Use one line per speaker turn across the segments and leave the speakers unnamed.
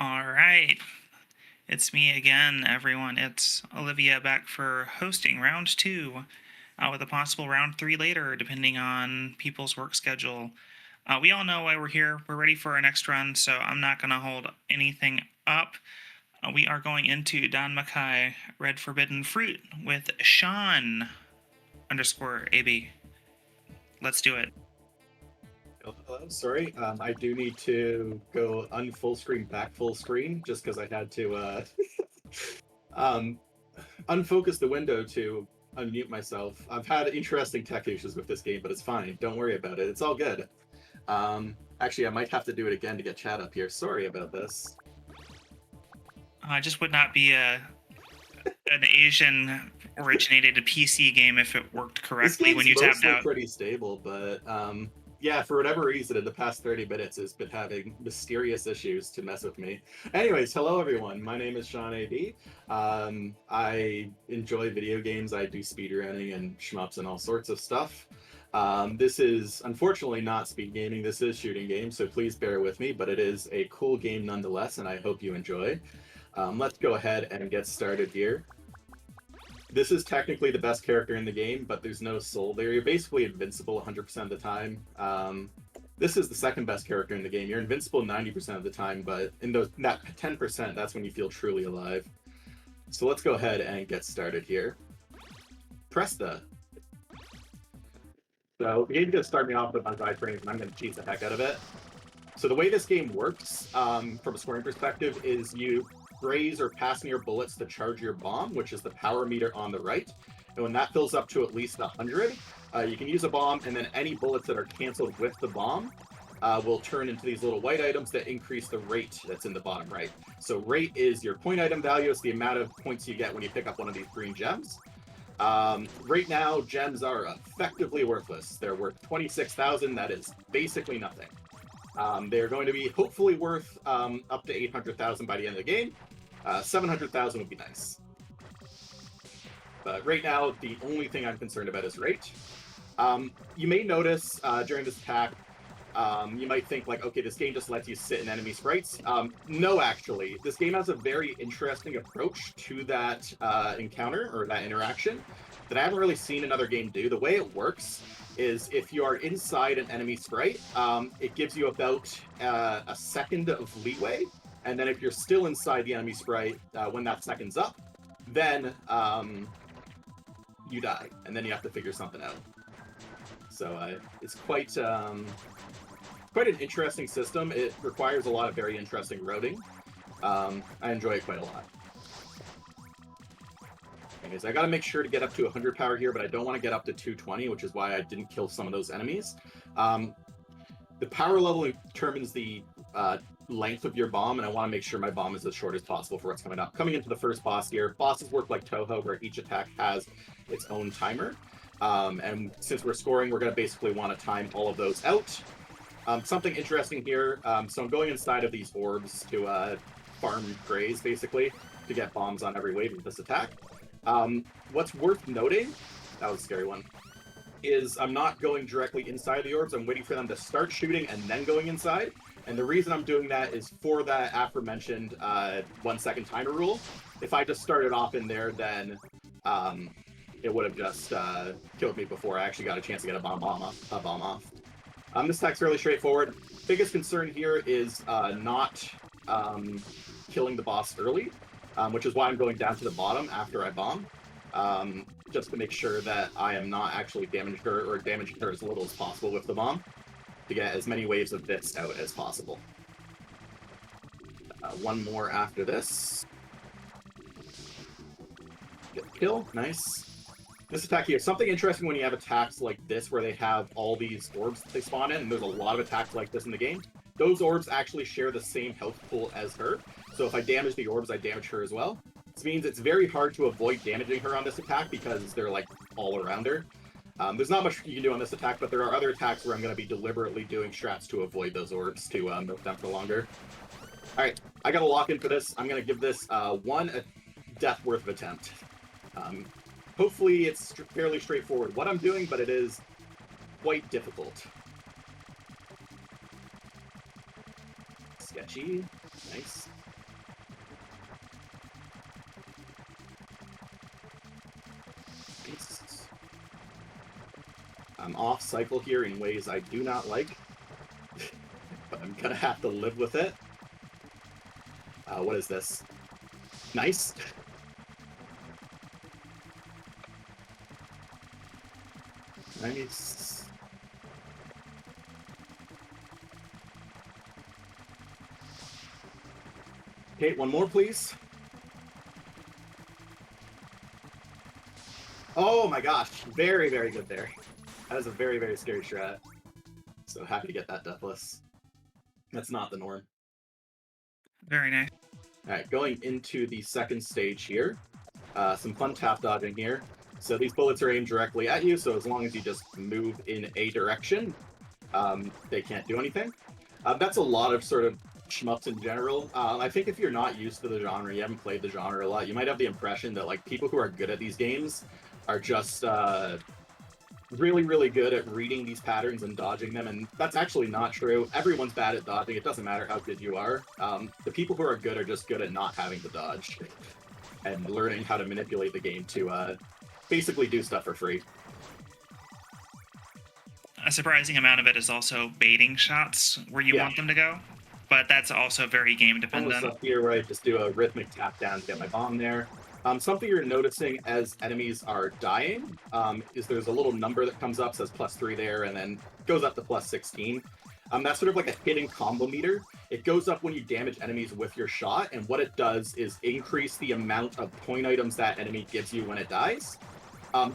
All right. It's me again, everyone. It's Olivia back for hosting round two, with a possible round three later, depending on people's work schedule. We all know why we're here. We're ready for our next run, so I'm not going to hold anything up. We are going into DANMAKAI Red Forbidden Fruit with Sean underscore AB. Let's do it.
Hello, sorry. I do need to go unfull screen, back full screen, just because I had to um, unfocus the window to unmute myself. I've had interesting tech issues with this game, but it's fine. Don't worry about it. It's all good. Actually, I might have to do it again to get chat up here. Sorry about this.
Just would not be an Asian originated PC game if it worked correctly when you tapped
mostly
out.
pretty stable, but yeah, for whatever reason, in the past 30 minutes, it's been having mysterious issues to mess with me. Anyways, hello everyone. My name is Sean AB. I enjoy video games. I do speedrunning and shmups and all sorts of stuff. This is unfortunately not speed gaming. This is shooting game, so please bear with me. But it is a cool game nonetheless, and I hope you enjoy. Let's go ahead and get started here. This is technically the best character in the game, but there's no soul there. You're basically invincible 100% of the time. This is the second best character in the game. You're invincible 90% of the time, but in that 10%, that's when you feel truly alive. So let's go ahead and get started here. Press the. So the game's going to start me off with my iframes, and I'm going to cheat the heck out of it. So the way this game works, from a scoring perspective, is you graze or pass near bullets to charge your bomb, which is the power meter on the right. And when that fills up to at least 100, you can use a bomb, and then any bullets that are canceled with the bomb will turn into these little white items that increase the rate that's in the bottom right. So rate is your point item value. It's the amount of points you get when you pick up one of these green gems. Right now, gems are effectively worthless. They're worth 26,000. That is basically nothing. They're going to be hopefully worth up to 800,000 by the end of the game. 700,000 would be nice. But right now, the only thing I'm concerned about is rate. You may notice during this attack, you might think like, okay, this game just lets you sit in enemy sprites. No, actually, this game has a very interesting approach to that encounter or that interaction that I haven't really seen another game do. The way it works is if you are inside an enemy sprite, it gives you about a second of leeway. And then if you're still inside the enemy sprite, when that second's up, then you die. And then you have to figure something out. So it's quite an interesting system. It requires a lot of very interesting routing. I enjoy it quite a lot. Anyways, I got to make sure to get up to 100 power here, but I don't want to get up to 220, which is why I didn't kill some of those enemies. The power level determines the length of your bomb, and I want to make sure my bomb is as short as possible for what's coming up. Coming into the first boss here, bosses work like Toho, where each attack has its own timer. And since we're scoring, we're going to basically want to time all of those out. Something interesting here, so I'm going inside of these orbs to farm graze, basically, to get bombs on every wave of this attack. What's worth noting, that was a scary one, is I'm not going directly inside the orbs. I'm waiting for them to start shooting and then going inside. And the reason I'm doing that is for that aforementioned 1 second timer rule. If I just started off in there, then it would have just killed me before I actually got a chance to get a bomb off. This attack's fairly straightforward. Biggest concern here is not killing the boss early, which is why I'm going down to the bottom after I bomb. Just to make sure that I am not actually damaging her, or damaging her as little as possible with the bomb, to get as many waves of bits out as possible. One more after this. Get the kill, nice. This attack here, something interesting when you have attacks like this, where they have all these orbs that they spawn in, and there's a lot of attacks like this in the game. Those orbs actually share the same health pool as her, so if I damage the orbs, I damage her as well. This means it's very hard to avoid damaging her on this attack because they're like all around her. There's not much you can do on this attack, but there are other attacks where I'm going to be deliberately doing strats to avoid those orbs to milk them for longer. Alright, I got to lock in for this. I'm going to give this one death worth of attempt. Hopefully it's fairly straightforward what I'm doing, but it is quite difficult. Sketchy. Nice. I'm off cycle here in ways I do not like, but I'm gonna have to live with it. What is this? Nice. Nice. Okay, one more, please. Oh my gosh, very, very good there. That is a very, very scary strat. So happy to get that deathless. That's not the norm.
Very nice.
All right, going into the second stage here. Some fun tap dodging here. So these bullets are aimed directly at you, so as long as you just move in a direction, they can't do anything. That's a lot of sort of shmups in general. I think if you're not used to the genre, you haven't played the genre a lot, you might have the impression that like people who are good at these games are just really, really good at reading these patterns and dodging them, and that's actually not true. Everyone's bad at dodging. It doesn't matter how good you are. The people who are good are just good at not having to dodge and learning how to manipulate the game to basically do stuff for free.
A surprising amount of it is also baiting shots where you want them to go, but that's also very game dependent.
Almost up here where I just do a rhythmic tap down to get my bomb there. Something you're noticing as enemies are dying is there's a little number that comes up, says +3 there, and then goes up to +16. That's sort of like a hidden combo meter. It goes up when you damage enemies with your shot, and what it does is increase the amount of point items that enemy gives you when it dies.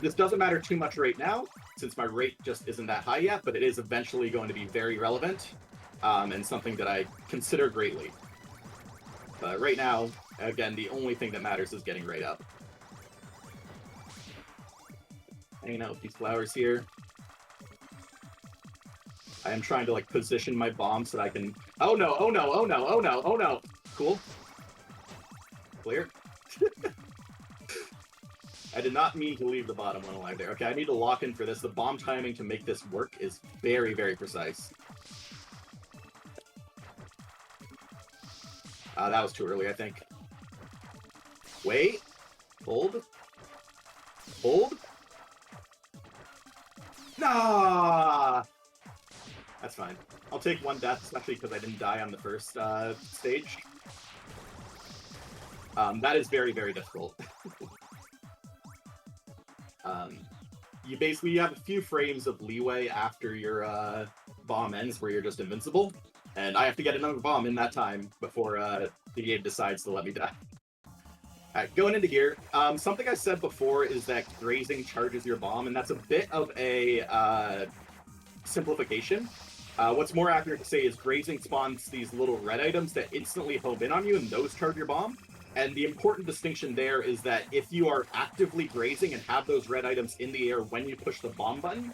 This doesn't matter too much right now, since my rate just isn't that high yet, but it is eventually going to be very relevant, and something that I consider greatly. But right now, again, the only thing that matters is getting right up. Hanging out with these flowers here. I am trying to like position my bomb so that I can... Oh no, oh no, oh no, oh no, oh no. Cool. Clear. I did not mean to leave the bottom one alive there. Okay, I need to lock in for this. The bomb timing to make this work is very, very precise. That was too early, I think. Wait. Hold. Hold. Nah! That's fine. I'll take one death, especially because I didn't die on the first stage. That is very, very difficult. You have a few frames of leeway after your bomb ends where you're just invincible, and I have to get another bomb in that time before the game decides to let me die. Alright, going into here, something I said before is that grazing charges your bomb, and that's a bit of a simplification. What's more accurate to say is grazing spawns these little red items that instantly home in on you, and those charge your bomb. And the important distinction there is that if you are actively grazing and have those red items in the air when you push the bomb button,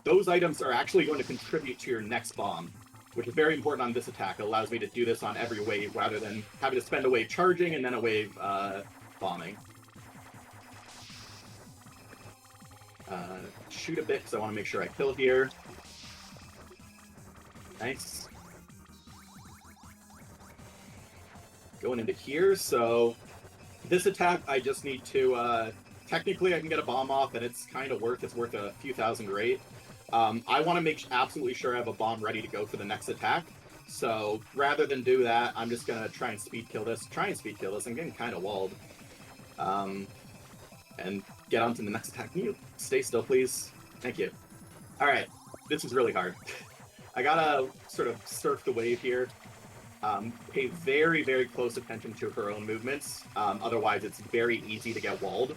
those items are actually going to contribute to your next bomb, which is very important on this attack. It allows me to do this on every wave rather than having to spend a wave charging and then a wave bombing. Shoot a bit because I want to make sure I kill here. Nice. Going into here, so this attack I just need to technically I can get a bomb off and it's kind of worth a few thousand rate. I want to make absolutely sure I have a bomb ready to go for the next attack, so rather than do that, I'm just gonna try and speed kill this. I'm getting kind of walled, and get on to the next attack. Can you stay still, please? Thank you. All right, this is really hard. I gotta sort of surf the wave here. Pay very, very close attention to her own movements. Otherwise, it's very easy to get walled.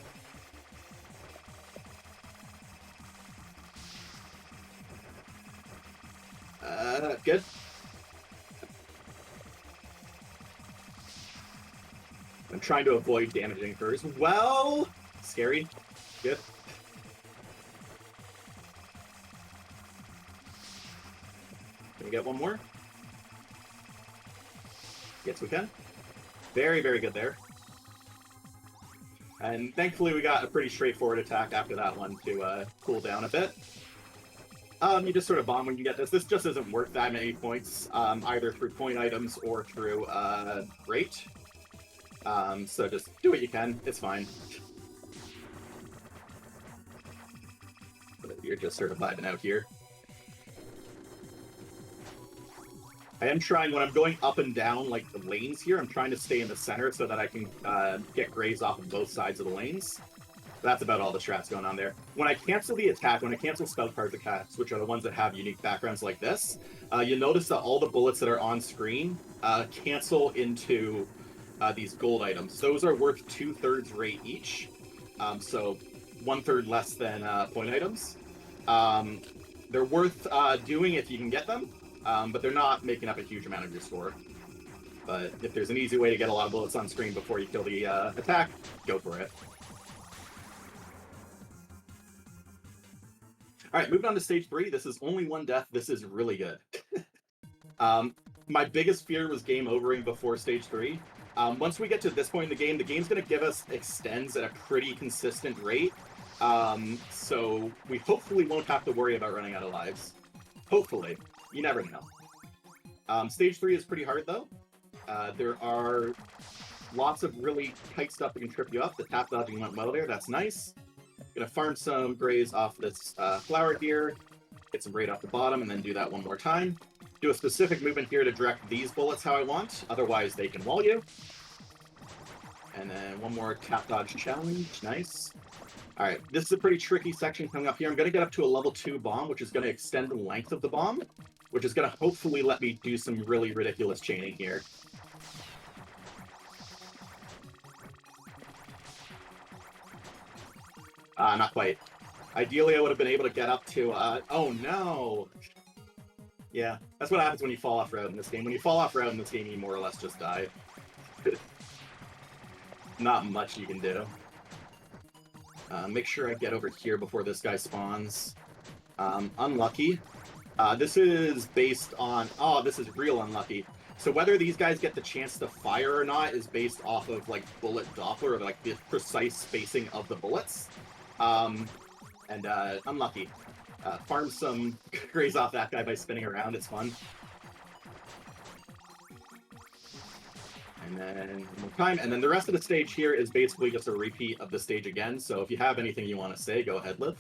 Good. I'm trying to avoid damaging her as well. Scary. Good. Can we get one more? Yes, we can. Very, very good there. And thankfully we got a pretty straightforward attack after that one to cool down a bit. You just sort of bomb when you get this. This just isn't worth that many points, either through point items or through rate. So just do what you can. It's fine. You're just sort of vibing out here. I am trying, when I'm going up and down like the lanes here, I'm trying to stay in the center so that I can get grays off of both sides of the lanes. That's about all the strats going on there. When I cancel the attack, when I cancel spell card attacks, which are the ones that have unique backgrounds like this, you'll notice that all the bullets that are on screen cancel into these gold items. Those are worth 2/3 rate each, so 1/3 less than point items. They're worth doing if you can get them, but they're not making up a huge amount of your score. But if there's an easy way to get a lot of bullets on screen before you kill the attack, go for it. All right, moving on to stage 3. This is only 1 death. This is really good. My biggest fear was game overing before stage 3. Once we get to this point in the game's going to give us extends at a pretty consistent rate. So we hopefully won't have to worry about running out of lives. Hopefully. You never know. Stage 3 is pretty hard, though. There are lots of really tight stuff that can trip you up. The tap dodging went well there. That's nice. Gonna farm some grays off this flower here, get some braid off the bottom, and then do that one more time. Do a specific movement here to direct these bullets how I want, otherwise they can wall you. And then one more tap dodge challenge, nice. Alright, this is a pretty tricky section coming up here. I'm gonna get up to a level 2 bomb, which is gonna extend the length of the bomb, which is gonna hopefully let me do some really ridiculous chaining here. Not quite. Ideally, I would have been able to get up to, oh no! Yeah, that's what happens when you fall off route in this game. When you fall off route in this game, you more or less just die. Not much you can do. Make sure I get over here before this guy spawns. Unlucky. This is based on... Oh, this is real unlucky. So whether these guys get the chance to fire or not is based off of, like, bullet Doppler, or, like, the precise spacing of the bullets. Unlucky. Farm some grays off that guy by spinning around, it's fun. And then one more time, and then the rest of the stage here is basically just a repeat of the stage again, so if you have anything you want to say, go ahead, Liv.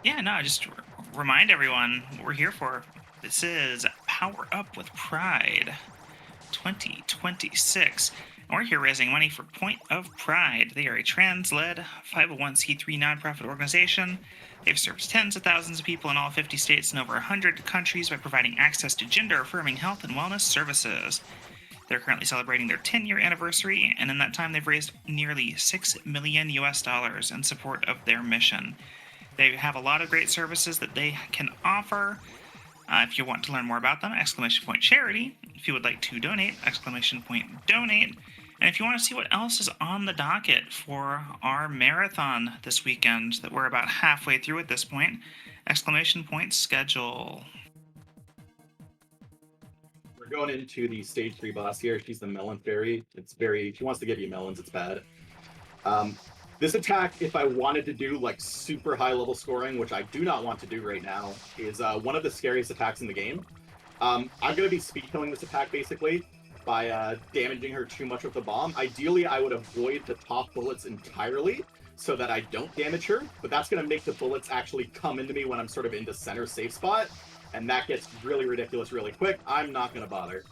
Yeah, no, just remind everyone what we're here for. This is Power Up with Pride 2026. And we're here raising money for Point of Pride. They are a trans-led 501c3 nonprofit organization. They've served tens of thousands of people in all 50 states and over 100 countries by providing access to gender-affirming health and wellness services. They're currently celebrating their 10-year anniversary, and in that time they've raised nearly $6 million in support of their mission. They have a lot of great services that they can offer. If you want to learn more about them, !charity. If you would like to donate, !donate. And if you want to see what else is on the docket for our marathon this weekend, that we're about halfway through at this point, !schedule.
We're going into the stage 3 boss here. She's the melon fairy. She wants to give you melons, it's bad. This attack, if I wanted to do like super high level scoring, which I do not want to do right now, is one of the scariest attacks in the game. I'm going to be speed killing this attack basically by damaging her too much with the bomb. Ideally, I would avoid the top bullets entirely so that I don't damage her, but that's going to make the bullets actually come into me when I'm sort of in the center safe spot, and that gets really ridiculous really quick. I'm not going to bother.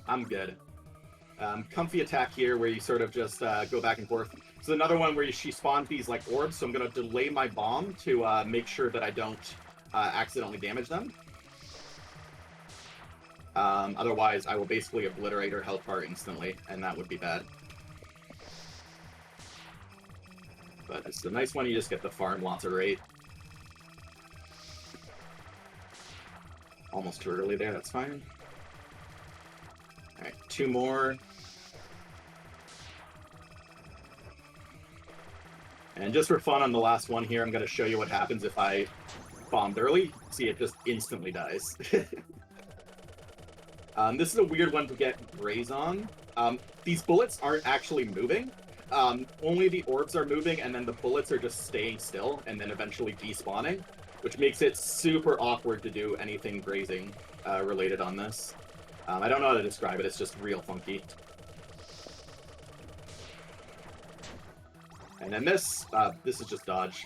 I'm good. Comfy attack here where you sort of just go back and forth. So another one where she spawns these like orbs, so I'm going to delay my bomb to make sure that I don't accidentally damage them. Otherwise, I will basically obliterate her health bar instantly, and that would be bad. But it's a nice one, you just get the farm lots of rate. Almost too early there, that's fine. Alright, 2 more. And just for fun on the last one here, I'm going to show you what happens if I bombed early. See, it just instantly dies. This is a weird one to get grays on. These bullets aren't actually moving. Only the orbs are moving, and then the bullets are just staying still, and then eventually despawning, which makes it super awkward to do anything grazing related on this. I don't know how to describe it, it's just real funky. And then this is just dodge.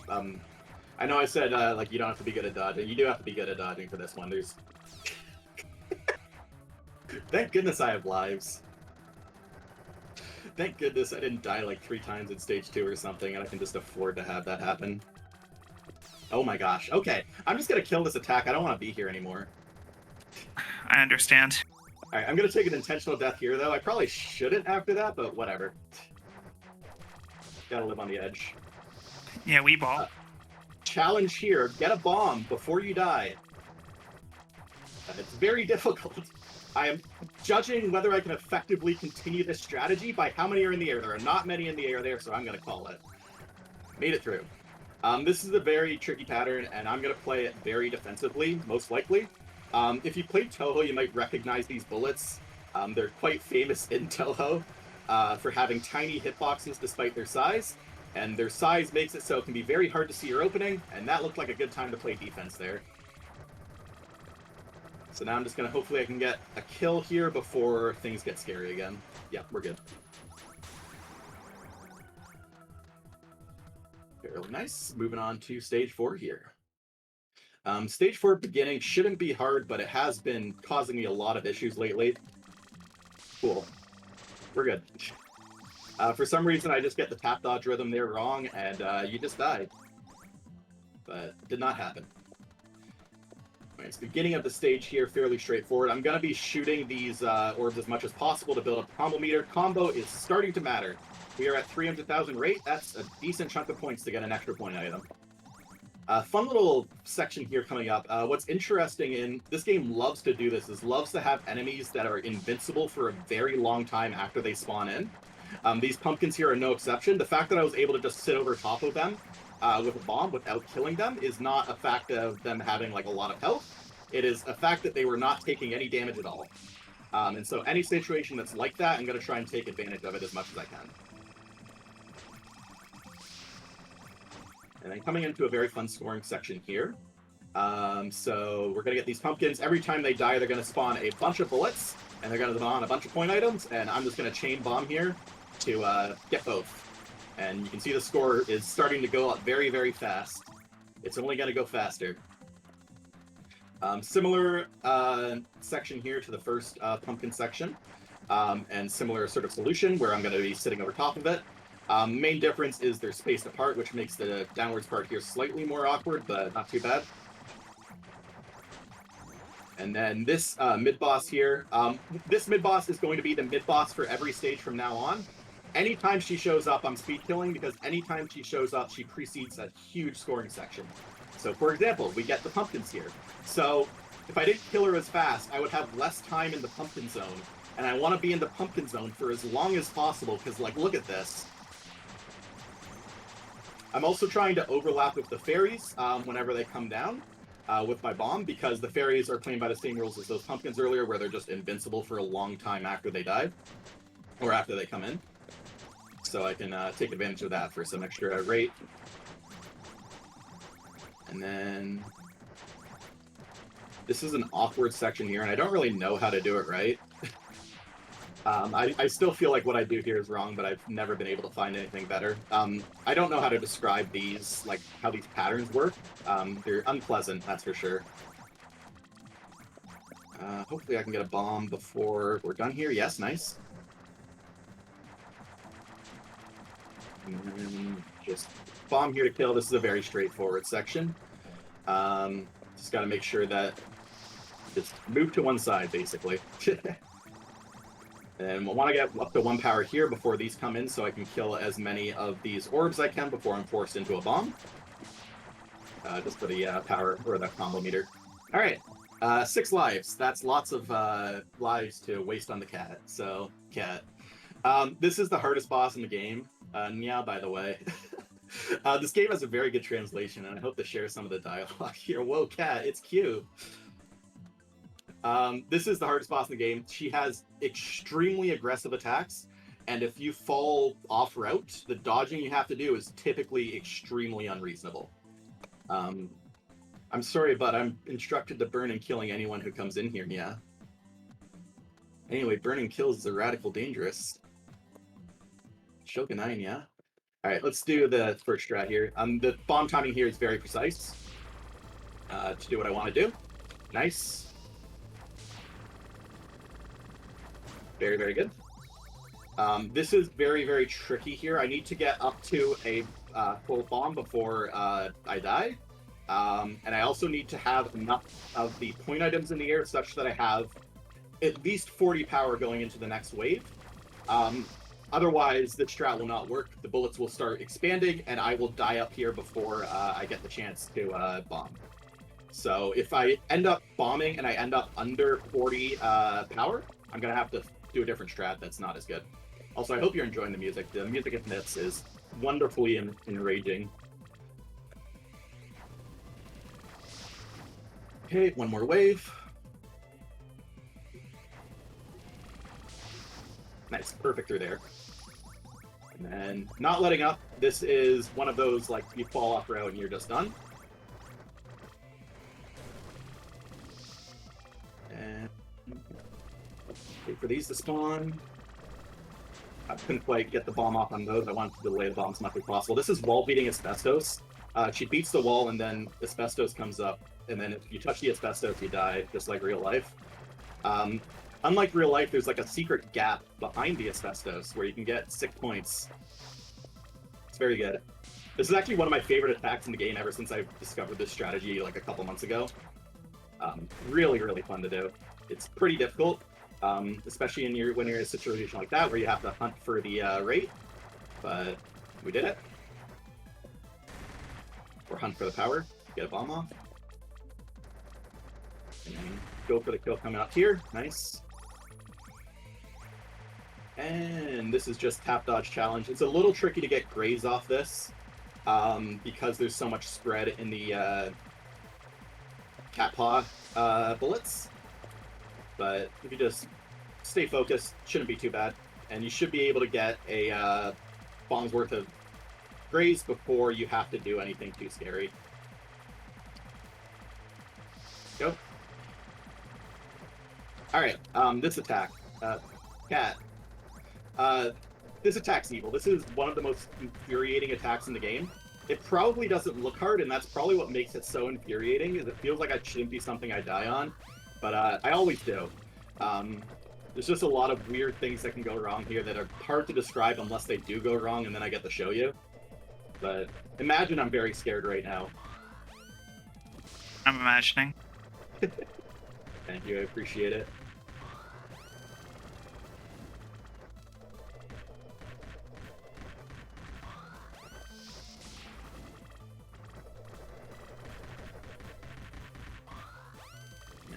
I know I said like you don't have to be good at dodging. You do have to be good at dodging for this one. There's thank goodness I have lives. Thank goodness I didn't die like 3 times in stage 2 or something, and I can just afford to have that happen. Oh my gosh. Okay, I'm just gonna kill this attack. I don't want to be here anymore.
I understand.
All right, I'm gonna take an intentional death here, though. I probably shouldn't after that, but whatever. Gotta live on the edge.
Yeah, we ball.
Challenge here: get a bomb before you die. It's very difficult. I am judging whether I can effectively continue this strategy by how many are in the air. There are not many in the air there, so I'm going to call it. Made it through. This is a very tricky pattern, and I'm going to play it very defensively, most likely. If you played Toho, you might recognize these bullets. They're quite famous in Toho for having tiny hitboxes despite their size, and their size makes it so it can be very hard to see your opening, and that looked like a good time to play defense there. So now I'm just going to hopefully I can get a kill here before things get scary again. Yeah, we're good. Fairly nice. Moving on to stage 4 here. Stage 4 beginning shouldn't be hard, but it has been causing me a lot of issues lately. Cool. We're good. For some reason, I just get the tap dodge rhythm there wrong, and you just die. But it did not happen. It's the beginning of the stage here, fairly straightforward. I'm going to be shooting these orbs as much as possible to build up combo meter. Combo is starting to matter. We are at 300,000 rate. That's a decent chunk of points to get an extra point item. Fun little section here coming up. What's interesting in this game loves to do this is loves to have enemies that are invincible for a very long time after they spawn in. These pumpkins here are no exception. The fact that I was able to just sit over top of them with a bomb without killing them is not a fact of them having like a lot of health. It is a fact that they were not taking any damage at all. And so any situation that's like that, I'm going to try and take advantage of it as much as I can. And then coming into a very fun scoring section here. So we're going to get these pumpkins. Every time they die, they're going to spawn a bunch of bullets, and they're going to spawn a bunch of point items, and I'm just going to chain bomb here to get both. And you can see the score is starting to go up very, very fast. It's only going to go faster. Similar section here to the first pumpkin section, and similar sort of solution where I'm going to be sitting over top of it. Main difference is they're spaced apart, which makes the downwards part here slightly more awkward, but not too bad. And then this mid-boss here, this mid-boss is going to be the mid-boss for every stage from now on. Anytime she shows up, I'm speed killing, because anytime she shows up, she precedes a huge scoring section. So, for example, we get the pumpkins here. So, if I didn't kill her as fast, I would have less time in the pumpkin zone. And I want to be in the pumpkin zone for as long as possible, because, like, look at this. I'm also trying to overlap with the fairies whenever they come down with my bomb, because the fairies are playing by the same rules as those pumpkins earlier, where they're just invincible for a long time after they die, or after they come in. So I can take advantage of that for some extra rate. And then this is an awkward section here, and I don't really know how to do it right. I still feel like what I do here is wrong, but I've never been able to find anything better. I don't know how to describe these, like how these patterns work. They're unpleasant, that's for sure. Hopefully I can get a bomb before we're done here. Yes, nice. And then just bomb here to kill. This is a very straightforward section. Just got to make sure that just move to one side, basically. And we'll want to get up to 1 power here before these come in, so I can kill as many of these orbs I can before I'm forced into a bomb. Just for the power, or the combo meter. All right, 6 lives. That's lots of lives to waste on the cat. So, cat. This is the hardest boss in the game. Nya, by the way. This game has a very good translation, and I hope to share some of the dialogue here. Whoa, cat, it's cute. This is the hardest boss in the game. She has extremely aggressive attacks, and if you fall off route, the dodging you have to do is typically extremely unreasonable. I'm sorry, but I'm instructed to burn and killing anyone who comes in here, yeah. Anyway, burning kills is a radical dangerous. Shogunai, yeah. All right, let's do the first strat here. The bomb timing here is very precise to do what I want to do. Nice. Very, very good. This is very, very tricky here. I need to get up to a full bomb before I die. And I also need to have enough of the point items in the air such that I have at least 40 power going into the next wave. Otherwise, the strat will not work. The bullets will start expanding, and I will die up here before I get the chance to bomb. So if I end up bombing and I end up under 40 power, I'm going to have to do a different strat that's not as good. Also, I hope you're enjoying the music. The music in this is wonderfully enraging. Okay, one more wave. Nice, perfect through there. And then not letting up. This is one of those, like, you fall off route and you're just done. And wait for these to spawn. I couldn't quite get the bomb off on those. I wanted to delay the bomb as much as possible. This is wall beating asbestos. She beats the wall and then asbestos comes up. And then if you touch the asbestos, you die, just like real life. Unlike real life, there's like a secret gap behind the asbestos where you can get 6 points. It's very good. This is actually one of my favorite attacks in the game ever since I discovered this strategy like a couple months ago. Really, really fun to do. It's pretty difficult, especially when you're in a situation like that where you have to hunt for the rate. But we did it. Or hunt for the power. Get a bomb off. And then go for the kill coming up here. Nice. And this is just tap dodge challenge. It's a little tricky to get graze off this because there's so much spread in the cat paw bullets. But if you just stay focused, shouldn't be too bad. And you should be able to get a bomb's worth of graze before you have to do anything too scary. Go. All right, this attack. Cat. This attack's evil. This is one of the most infuriating attacks in the game. It probably doesn't look hard, and that's probably what makes it so infuriating, is it feels like it shouldn't be something I die on, but I always do. There's just a lot of weird things that can go wrong here that are hard to describe unless they do go wrong, and then I get to show you. But imagine I'm very scared right now.
I'm imagining.
Thank you, I appreciate it.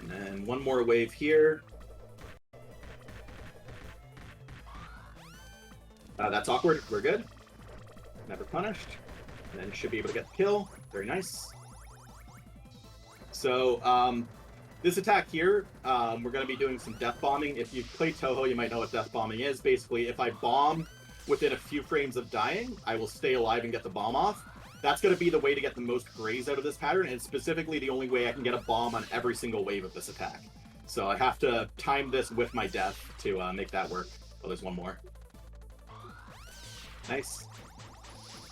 And then one more wave here. That's awkward. We're good. Never punished. And then should be able to get the kill. Very nice. So, this attack here, we're going to be doing some death bombing. If you've played Toho, you might know what death bombing is. Basically, if I bomb within a few frames of dying, I will stay alive and get the bomb off. That's going to be the way to get the most graze out of this pattern, and specifically the only way I can get a bomb on every single wave of this attack. So I have to time this with my death to make that work. Oh, there's one more. Nice.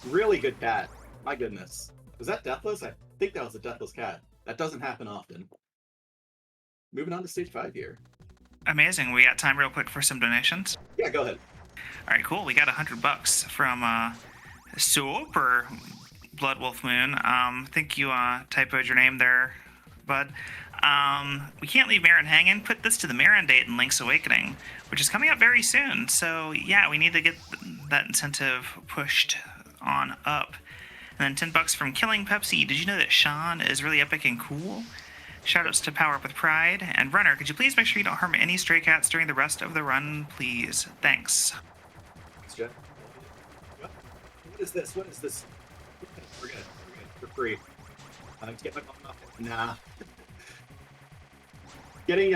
Really good cat. My goodness. Was that deathless? I think that was a deathless cat. That doesn't happen often. Moving on to stage 5 here.
Amazing. We got time real quick for some donations.
Yeah, go ahead.
All right, cool. We got $100 from Super Blood Wolf Moon. I think you typoed your name there, bud. We can't leave Marin hanging. Put this to the Marin date in Link's Awakening, which is coming up very soon. So yeah, we need to get that incentive pushed on up. And then $10 from Killing Pepsi. Did you know that Sean is really epic and cool? Shoutouts to Power Up with Pride. And Runner, could you please make sure you don't harm any stray cats during the rest of the run, please? Thanks.
Thanks, Jeff. What is this? What is this? We're good. We're free. Let's get my bomb off. Nah. Getting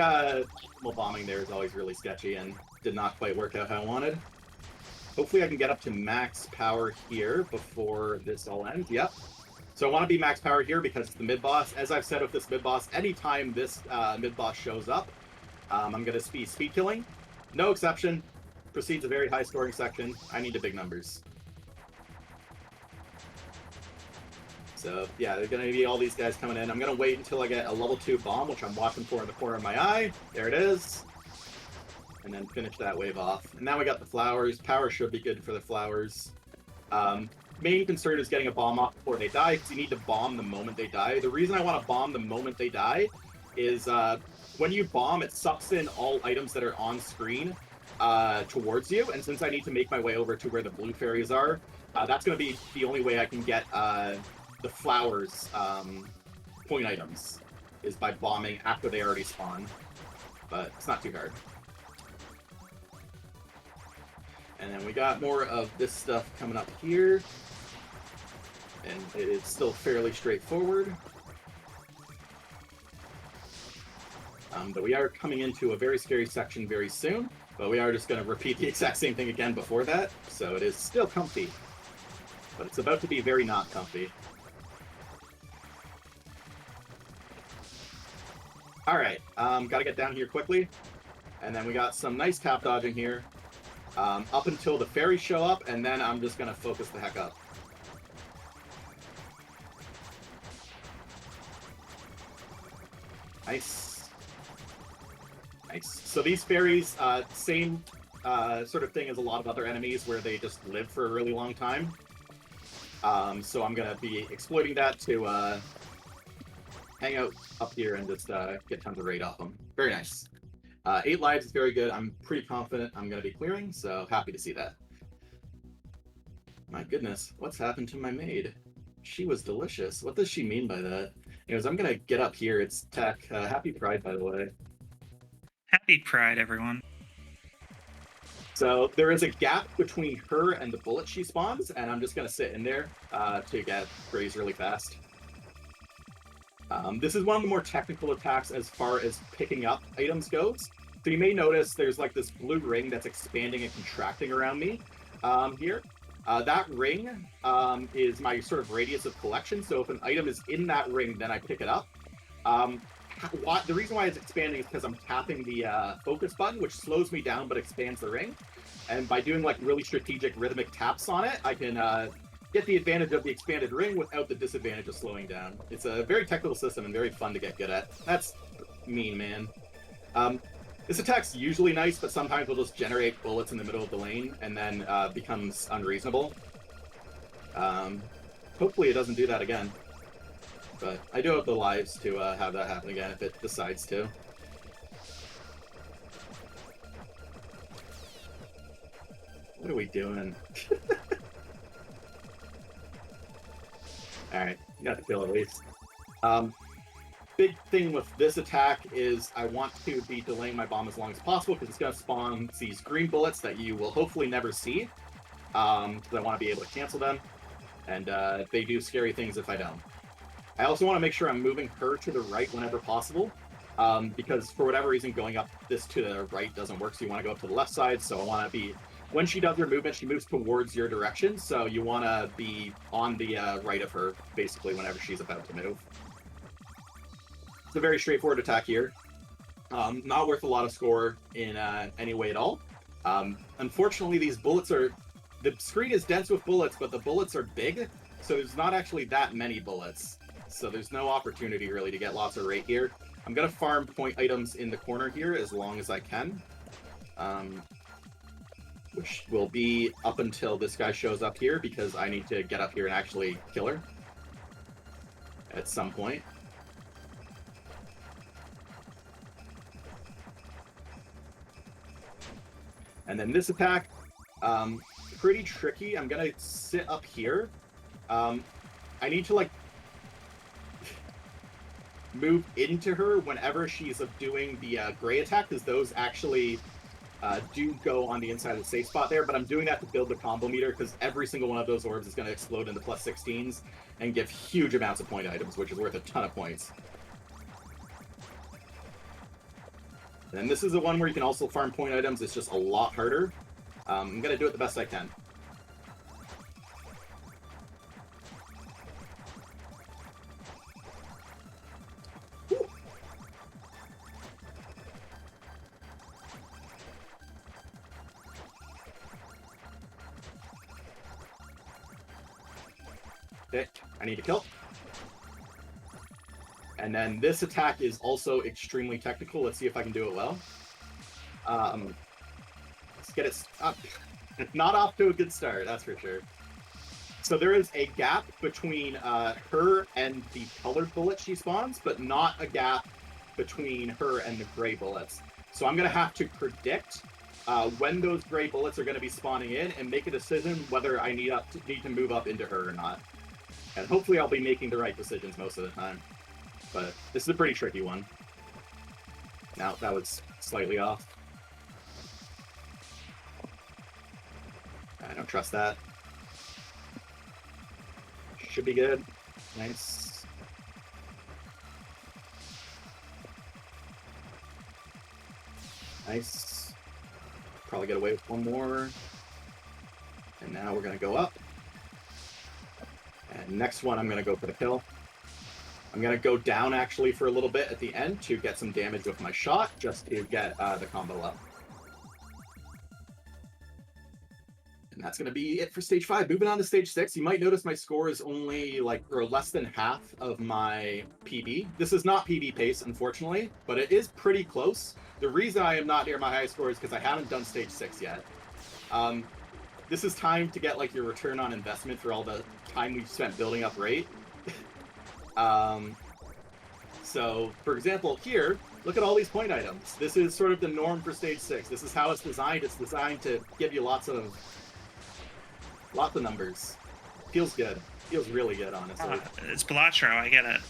bombing there is always really sketchy and did not quite work out how I wanted. Hopefully I can get up to max power here before this all ends. Yep. So I want to be max power here because it's the mid-boss. As I've said with this mid-boss, anytime this mid-boss shows up, I'm going to be speed killing. No exception. Proceeds a very high scoring section. I need the big numbers. So yeah, there's gonna be all these guys coming in. I'm gonna wait until I get a level 2 bomb, which I'm watching for in the corner of my eye. There it is. And then finish that wave off. And now we got the flowers. Power should be good for the flowers. Main concern is getting a bomb off before they die, because you need to bomb the moment they die. The reason I want to bomb the moment they die is when you bomb, it sucks in all items that are on screen towards you. And since I need to make my way over to where the blue fairies are, that's going to be the only way I can get the flowers point items, is by bombing after they already spawn. But it's not too hard. And then we got more of this stuff coming up here. And it's still fairly straightforward. But we are coming into a very scary section very soon. But we are just going to repeat the exact same thing again before that. So it is still comfy. But it's about to be very not comfy. Alright, gotta get down here quickly. And then we got some nice tap dodging here. Up until the fairies show up, and then I'm just gonna focus the heck up. Nice. Nice. So these fairies, same sort of thing as a lot of other enemies where they just live for a really long time. So I'm gonna be exploiting that to hang out up here and just get tons of raid off them. Very nice. 8 lives is very good. I'm pretty confident I'm going to be clearing, so happy to see that. My goodness, what's happened to my maid? She was delicious. What does she mean by that? Anyways, I'm going to get up here. It's Tech. Happy Pride, by the way.
Happy Pride, everyone.
So there is a gap between her and the bullet she spawns, and I'm just going to sit in there to get grazed really fast. This is one of the more technical attacks as far as picking up items goes. So you may notice there's like this blue ring that's expanding and contracting around me here. That ring is my sort of radius of collection. So if an item is in that ring, then I pick it up. The reason why it's expanding is because I'm tapping the focus button, which slows me down but expands the ring. And by doing like really strategic rhythmic taps on it, I can get the advantage of the expanded ring without the disadvantage of slowing down. It's a very technical system and very fun to get good at. That's mean, man. This attack's usually nice, but sometimes we'll just generate bullets in the middle of the lane and then becomes unreasonable. Hopefully it doesn't do that again. But I do have the lives to have that happen again if it decides to. What are we doing? Alright, got the kill at least. Big thing with this attack is I want to be delaying my bomb as long as possible because it's going to spawn these green bullets that you will hopefully never see. Because I want to be able to cancel them. And they do scary things if I don't. I also want to make sure I'm moving her to the right whenever possible. Because for whatever reason, going up this to the right doesn't work, so you want to go up to the left side. So I want to be... When she does her movement, she moves towards your direction, so you want to be on the right of her, basically, whenever she's about to move. It's a very straightforward attack here. Not worth a lot of score in any way at all. Unfortunately, these bullets are... The screen is dense with bullets, but the bullets are big, so there's not actually that many bullets. So there's no opportunity, really, to get lots of rate here. I'm going to farm point items in the corner here as long as I can. Which will be up until this guy shows up here, because I need to get up here and actually kill her at some point. And then this attack, pretty tricky. I'm gonna sit up here. I need to like move into her whenever she's doing the gray attack, because those actually do go on the inside of the safe spot there, but I'm doing that to build the combo meter, because every single one of those orbs is going to explode into plus 16s and give huge amounts of point items, which is worth a ton of points. And this is the one where you can also farm point items. It's just a lot harder. I'm going to do it the best I can. Okay, I need to kill. And then this attack is also extremely technical. Let's see if I can do it well. Let's get it up. Not off to a good start, that's for sure. So there is a gap between her and the colored bullet she spawns, but not a gap between her and the gray bullets. So I'm going to have to predict when those gray bullets are going to be spawning in and make a decision whether I need to move up into her or not. And hopefully I'll be making the right decisions most of the time. But this is a pretty tricky one. Now, that was slightly off. I don't trust that. Should be good. Nice. Nice. Probably get away with one more. And now we're going to go up. And next one, I'm going to go for the kill. I'm going to go down, actually, for a little bit at the end to get some damage with my shot, just to get the combo up. And that's going to be it for stage 5. Moving on to stage 6, you might notice my score is only or less than half of my PB. This is not PB pace, unfortunately, but it is pretty close. The reason I am not near my highest score is because I haven't done stage 6 yet. This is time to get your return on investment for all the time we've spent building up rate. So, for example, here, look at all these point items. This is sort of the norm for stage 6. This is how it's designed. It's designed to give you lots of numbers. Feels good. Feels really good, honestly.
It's Balatro, I get it.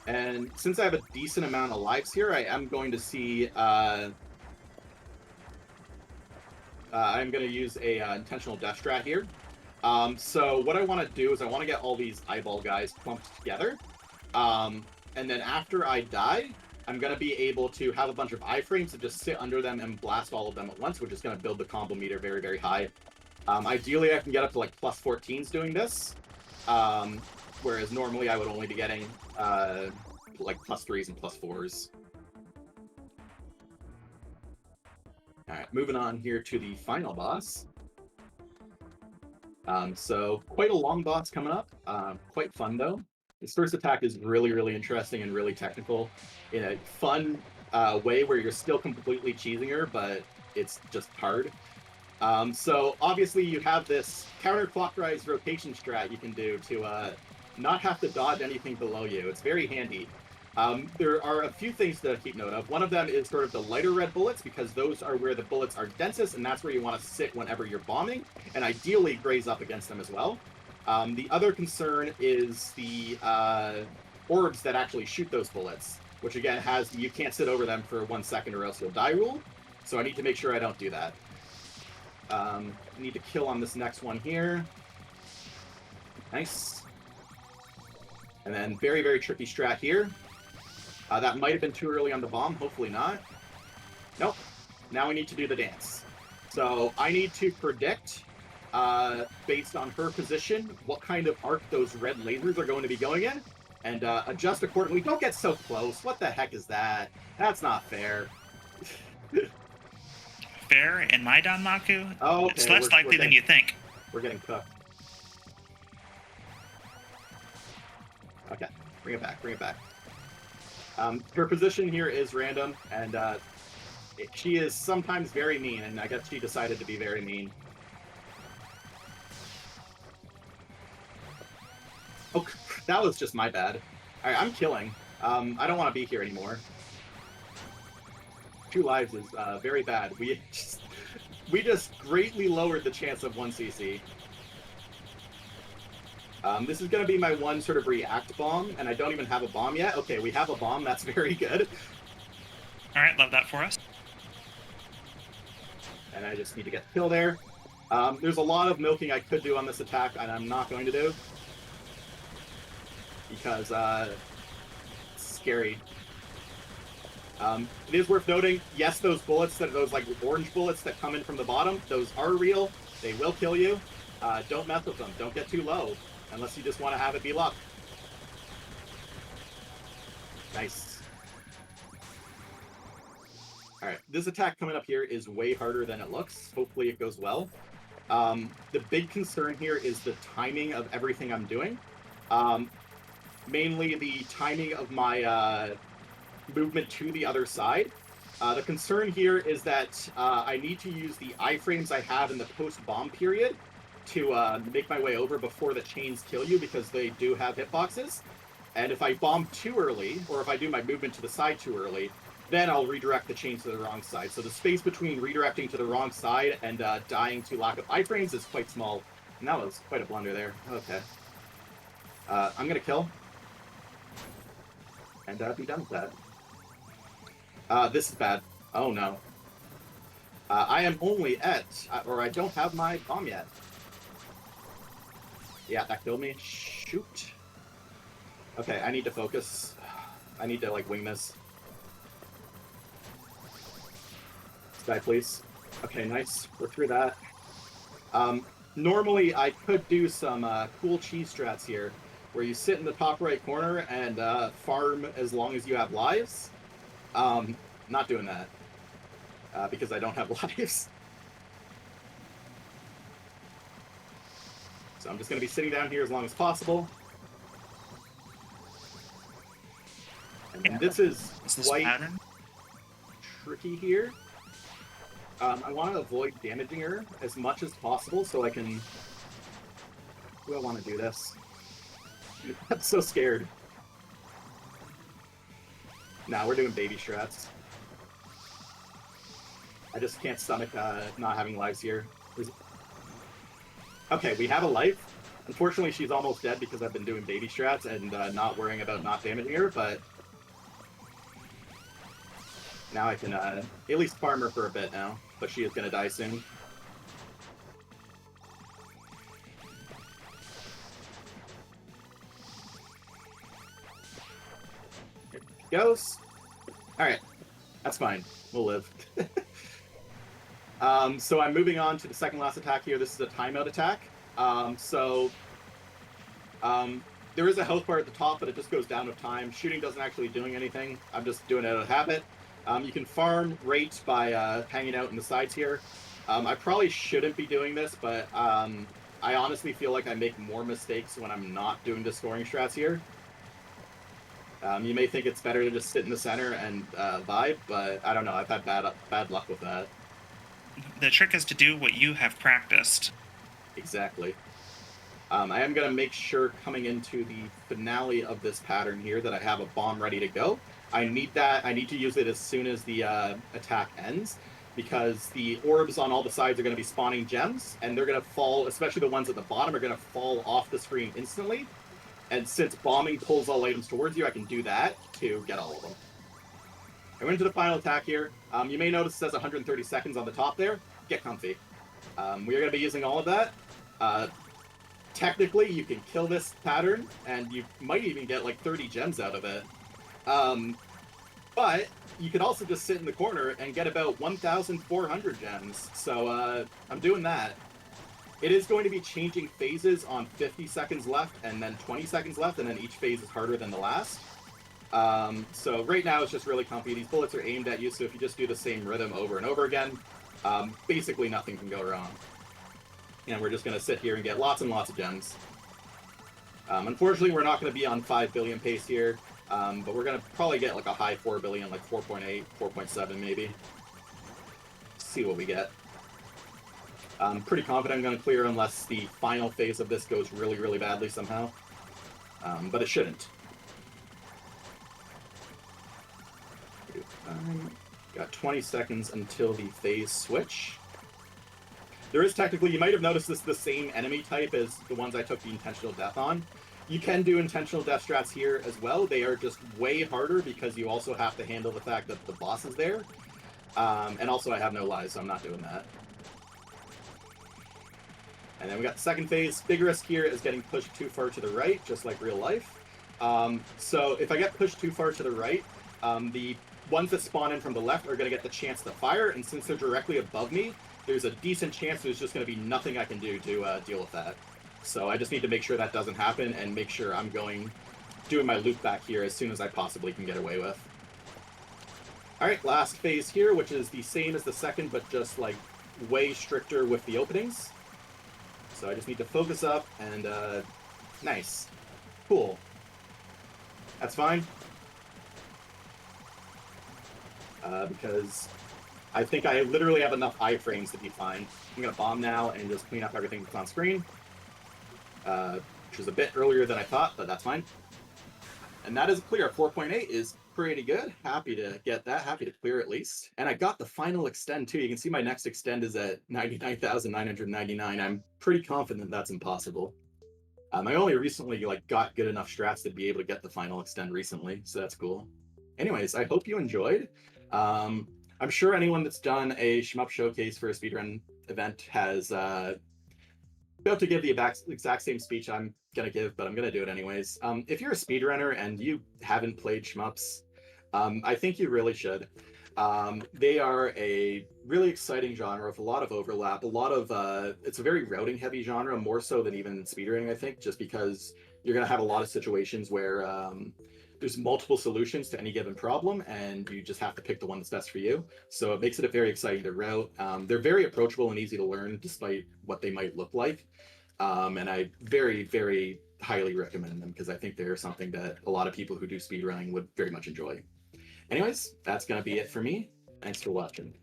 And since I have a decent amount of lives here, I am going to see... I'm going to use a intentional death strat here. So what I want to do is I want to get all these eyeball guys clumped together. And then after I die, I'm going to be able to have a bunch of iframes and just sit under them and blast all of them at once, which is going to build the combo meter very, very high. Ideally, I can get up to plus 14s doing this. Whereas normally I would only be getting plus 3s and plus 4s. Alright, moving on here to the final boss. So quite a long boss coming up. Quite fun though. This first attack is really, really interesting and really technical in a fun way where you're still completely cheesing her, but it's just hard. So obviously you have this counterclockwise rotation strat you can do to not have to dodge anything below you. It's very handy. There are a few things to keep note of. One of them is sort of the lighter red bullets, because those are where the bullets are densest, and that's where you want to sit whenever you're bombing, and ideally graze up against them as well. The other concern is the orbs that actually shoot those bullets, which again has you can't sit over them for 1 second or else you'll die rule. So I need to make sure I don't do that. I need to kill on this next one here. Nice. And then very, very tricky strat here. That might have been too early on the bomb. Hopefully not. Nope. Now we need to do the dance. So I need to predict, based on her position, what kind of arc those red lasers are going to be going in, and adjust accordingly. Don't get so close. What the heck is that? That's not fair.
Fair in my Danmaku?
Oh, okay.
It's less likely than you think.
We're getting cooked. Okay. Bring it back. Bring it back. Her position here is random, and she is sometimes very mean, and I guess she decided to be very mean. Oh, that was just my bad. Alright, I'm killing. I don't want to be here anymore. 2 lives is very bad. We just greatly lowered the chance of 1 CC. This is going to be my one sort of react bomb, and I don't even have a bomb yet. Okay, we have a bomb. That's very good.
All right, love that for us.
And I just need to get the kill there. There's a lot of milking I could do on this attack, and I'm not going to do. Because it's scary. It is worth noting, yes, those bullets, those orange bullets that come in from the bottom, those are real. They will kill you. Don't mess with them. Don't get too low. Unless you just want to have it be luck. Nice. Alright, this attack coming up here is way harder than it looks. Hopefully it goes well. The big concern here is the timing of everything I'm doing. Mainly the timing of my movement to the other side. The concern here is that I need to use the iframes I have in the post-bomb period to make my way over before the chains kill you, because they do have hitboxes. And if I bomb too early, or if I do my movement to the side too early, then I'll redirect the chain to the wrong side. So the space between redirecting to the wrong side and dying to lack of iframes is quite small. And that was quite a blunder there. Okay. I'm going to kill. And be done with that. This is bad. Oh no. I am only at, or I don't have my bomb yet. Yeah, that killed me. Shoot. Okay, I need to focus. I need to, like, wing this. Die, please. Okay, nice. We're through that. Normally, I could do some cool cheese strats here, where you sit in the top right corner and farm as long as you have lives. Not doing that, because I don't have lives. So I'm just going to be sitting down here as long as possible. And this is quite tricky here. I want to avoid damaging her as much as possible so I can... Do I want to do this? I'm so scared. Nah, we're doing baby strats. I just can't stomach not having lives here. Okay, we have a life. Unfortunately, she's almost dead because I've been doing baby strats and not worrying about not damaging her, but... Now I can at least farm her for a bit now, but she is going to die soon. Here she goes. Alright, that's fine. We'll live. So I'm moving on to the second last attack here. This is a timeout attack. There is a health bar at the top, but it just goes down with time. Shooting doesn't actually doing anything. I'm just doing it out of habit. You can farm rate by hanging out in the sides here. I probably shouldn't be doing this, but I honestly feel like I make more mistakes when I'm not doing the scoring strats here. You may think it's better to just sit in the center and vibe, but I don't know. I've had bad luck with that.
The trick is to do what you have practiced.
Exactly. I am going to make sure coming into the finale of this pattern here that I have a bomb ready to go. I need that. I need to use it as soon as the attack ends, because the orbs on all the sides are going to be spawning gems, and they're going to fall, especially the ones at the bottom, are going to fall off the screen instantly. And since bombing pulls all items towards you, I can do that to get all of them. I went into the final attack here. You may notice it says 130 seconds on the top there. Get comfy. We are going to be using all of that. Technically, you can kill this pattern, and you might even get like 30 gems out of it. But you could also just sit in the corner and get about 1,400 gems. So I'm doing that. It is going to be changing phases on 50 seconds left and then 20 seconds left, and then each phase is harder than the last. So right now it's just really comfy. These bullets are aimed at you, so if you just do the same rhythm over and over again, basically nothing can go wrong. And we're just going to sit here and get lots and lots of gems. Unfortunately, we're not going to be on 5 billion pace here, but we're going to probably get like a high 4 billion, like 4.8, 4.7 maybe. See what we get. I'm pretty confident I'm going to clear unless the final phase of this goes really, really badly somehow. But it shouldn't. Got 20 seconds until the phase switch. There is technically, you might have noticed this is the same enemy type as the ones I took the intentional death on. You can do intentional death strats here as well. They are just way harder because you also have to handle the fact that the boss is there. And also I have no lives, so I'm not doing that. And then we got the second phase. Big risk here is getting pushed too far to the right, just like real life. So if I get pushed too far to the right, the ones that spawn in from the left are going to get the chance to fire, and since they're directly above me, there's a decent chance there's just going to be nothing I can do to deal with that. So I just need to make sure that doesn't happen and make sure I'm doing my loop back here as soon as I possibly can get away with. Alright, last phase here, which is the same as the second, but just like way stricter with the openings. So I just need to focus up and nice. Cool. That's fine. Because I think I literally have enough iframes to be fine. I'm going to bomb now and just clean up everything that's on screen. Which was a bit earlier than I thought, but that's fine. And that is clear. 4.8 is pretty good. Happy to get that. Happy to clear at least. And I got the final extend too. You can see my next extend is at 99,999. I'm pretty confident that's impossible. I only recently got good enough strats to be able to get the final extend recently, so that's cool. Anyways, I hope you enjoyed. I'm sure anyone that's done a shmup showcase for a speedrun event has about to give the exact same speech I'm gonna give, but I'm gonna do it anyways. If you're a speedrunner and you haven't played shmups, I think you really should. They are a really exciting genre with a lot of overlap. It's a very routing heavy genre, more so than even speedrunning, I think, just because you're going to have a lot of situations where there's multiple solutions to any given problem, and you just have to pick the one that's best for you. So it makes it a very exciting to route. They're very approachable and easy to learn, despite what they might look like. And I very, very highly recommend them because I think they're something that a lot of people who do speedrunning would very much enjoy. Anyways, that's going to be it for me. Thanks for watching.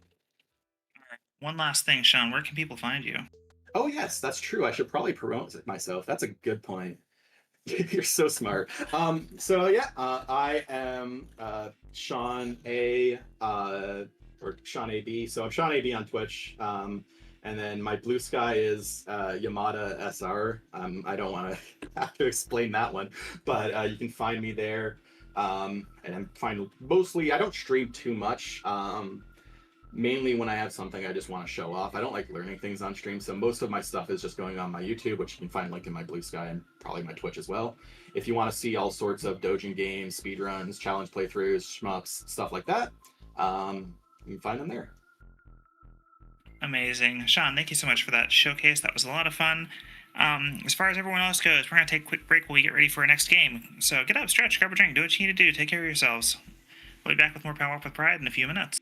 One last thing, Sean, where can people find you?
Oh, yes, that's true. I should probably promote myself. That's a good point. You're so smart. So yeah, I am Sean A or Sean AB. So I'm Sean AB on Twitch. And then my blue sky is Yamada SR. I don't want to have to explain that one, but you can find me there. And I'm fine. Mostly, I don't stream too much. Mainly when I have something I just want to show off. I don't like learning things on stream, so most of my stuff is just going on my YouTube, which you can find link in my blue sky and probably my Twitch as well. If you want to see all sorts of dojin games, speedruns, challenge playthroughs, shmups, stuff like that, you can find them there.
Amazing. Sean, thank you so much for that showcase. That was a lot of fun. As far as everyone else goes, we're going to take a quick break while we get ready for our next game. So get up, stretch, grab a drink, do what you need to do, take care of yourselves. We'll be back with more Power Up with Pride in a few minutes.